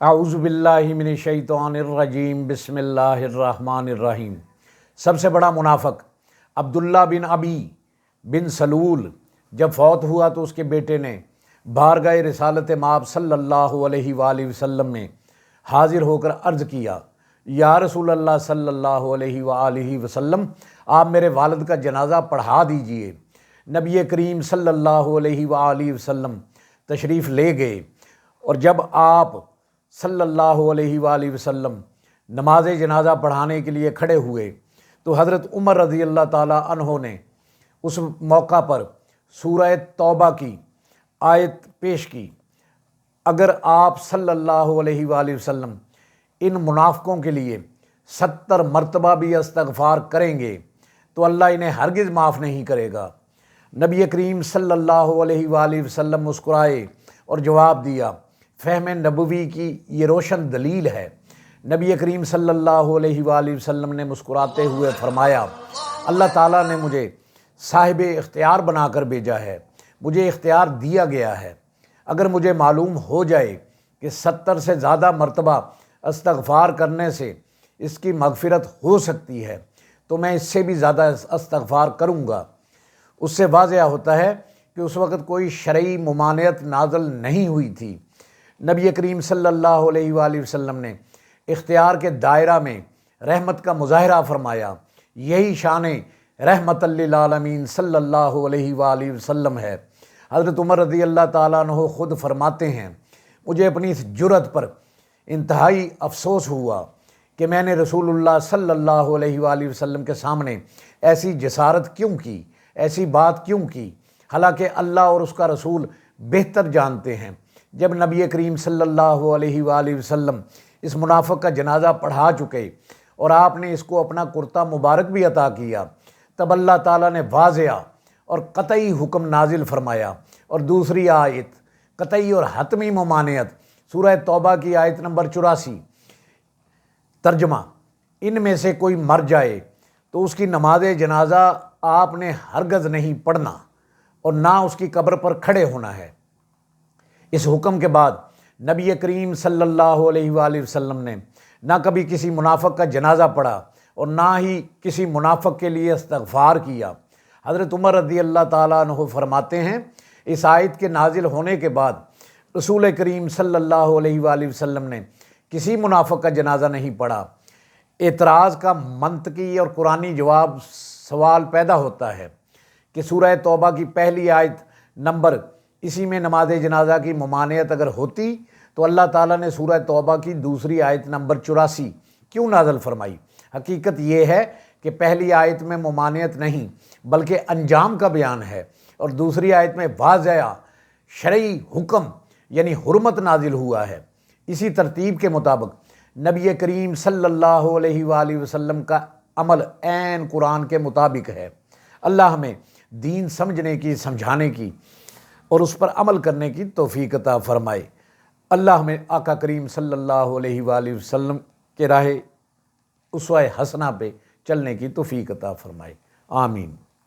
اعوذ باللہ من الشیطان الرجیم، بسم اللہ الرحمن الرحیم۔ سب سے بڑا منافق عبداللہ بن ابی بن سلول جب فوت ہوا تو اس کے بیٹے نے بارگاہ رسالت مآب صلی اللہ علیہ وآلہ وسلم میں حاضر ہو کر عرض کیا، یا رسول اللہ صلی اللہ علیہ وآلہ وسلم، آپ میرے والد کا جنازہ پڑھا دیجئے۔ نبی کریم صلی اللہ علیہ وآلہ وسلم تشریف لے گئے، اور جب آپ صلی اللہ علیہ وآلہ وسلم نماز جنازہ پڑھانے کے لیے کھڑے ہوئے تو حضرت عمر رضی اللہ تعالیٰ عنہ نے اس موقع پر سورہ توبہ کی آیت پیش کی، اگر آپ صلی اللہ علیہ وآلہ وسلم ان منافقوں کے لیے 70 مرتبہ بھی استغفار کریں گے تو اللہ انہیں ہرگز معاف نہیں کرے گا۔ نبی کریم صلی اللہ علیہ وآلہ وسلم مسکرائے اور جواب دیا، فہم نبوی کی یہ روشن دلیل ہے۔ نبی کریم صلی اللہ علیہ وآلہ وسلم نے مسکراتے ہوئے فرمایا، اللہ تعالیٰ نے مجھے صاحب اختیار بنا کر بھیجا ہے، مجھے اختیار دیا گیا ہے۔ اگر مجھے معلوم ہو جائے کہ 70 سے زیادہ مرتبہ استغفار کرنے سے اس کی مغفرت ہو سکتی ہے تو میں اس سے بھی زیادہ استغفار کروں گا۔ اس سے واضح ہوتا ہے کہ اس وقت کوئی شرعی ممانعت نازل نہیں ہوئی تھی۔ نبی کریم صلی اللہ علیہ وآلہ وسلم نے اختیار کے دائرہ میں رحمت کا مظاہرہ فرمایا، یہی شان رحمت للعالمین صلی اللہ علیہ وآلہ وسلم ہے۔ حضرت عمر رضی اللہ تعالیٰ عنہ خود فرماتے ہیں، مجھے اپنی اس جرأت پر انتہائی افسوس ہوا کہ میں نے رسول اللہ صلی اللہ علیہ وآلہ وسلم کے سامنے ایسی جسارت کیوں کی، ایسی بات کیوں کی، حالانکہ اللہ اور اس کا رسول بہتر جانتے ہیں۔ جب نبی کریم صلی اللہ علیہ وآلہ وسلم اس منافق کا جنازہ پڑھا چکے اور آپ نے اس کو اپنا کرتا مبارک بھی عطا کیا، تب اللہ تعالیٰ نے واضح اور قطعی حکم نازل فرمایا، اور دوسری آیت قطعی اور حتمی ممانعت سورہ توبہ کی آیت نمبر 84، ترجمہ، ان میں سے کوئی مر جائے تو اس کی نماز جنازہ آپ نے ہرگز نہیں پڑھنا اور نہ اس کی قبر پر کھڑے ہونا ہے۔ اس حکم کے بعد نبی کریم صلی اللہ علیہ وآلہ وسلم نے نہ کبھی کسی منافق کا جنازہ پڑھا اور نہ ہی کسی منافق کے لیے استغفار کیا۔ حضرت عمر رضی اللہ تعالیٰ عنہ فرماتے ہیں، اس آیت کے نازل ہونے کے بعد رسول کریم صلی اللہ علیہ وآلہ وسلم نے کسی منافق کا جنازہ نہیں پڑھا۔ اعتراض کا منطقی اور قرآنی جواب سوال پیدا ہوتا ہے کہ سورہ توبہ کی پہلی آیت نمبر اسی میں نماز جنازہ کی ممانعت اگر ہوتی تو اللہ تعالیٰ نے سورہ توبہ کی دوسری آیت نمبر 84 کیوں نازل فرمائی؟ حقیقت یہ ہے کہ پہلی آیت میں ممانعت نہیں بلکہ انجام کا بیان ہے، اور دوسری آیت میں واضح شرعی حکم یعنی حرمت نازل ہوا ہے۔ اسی ترتیب کے مطابق نبی کریم صلی اللہ علیہ وآلہ وسلم کا عمل عین قرآن کے مطابق ہے۔ اللہ ہمیں دین سمجھنے کی، سمجھانے کی اور اس پر عمل کرنے کی توفیق عطا فرمائے۔ اللہ ہمیں آقا کریم صلی اللہ علیہ وآلہ وسلم کے راہ اسوہ حسنہ پہ چلنے کی توفیق عطا فرمائے۔ آمین۔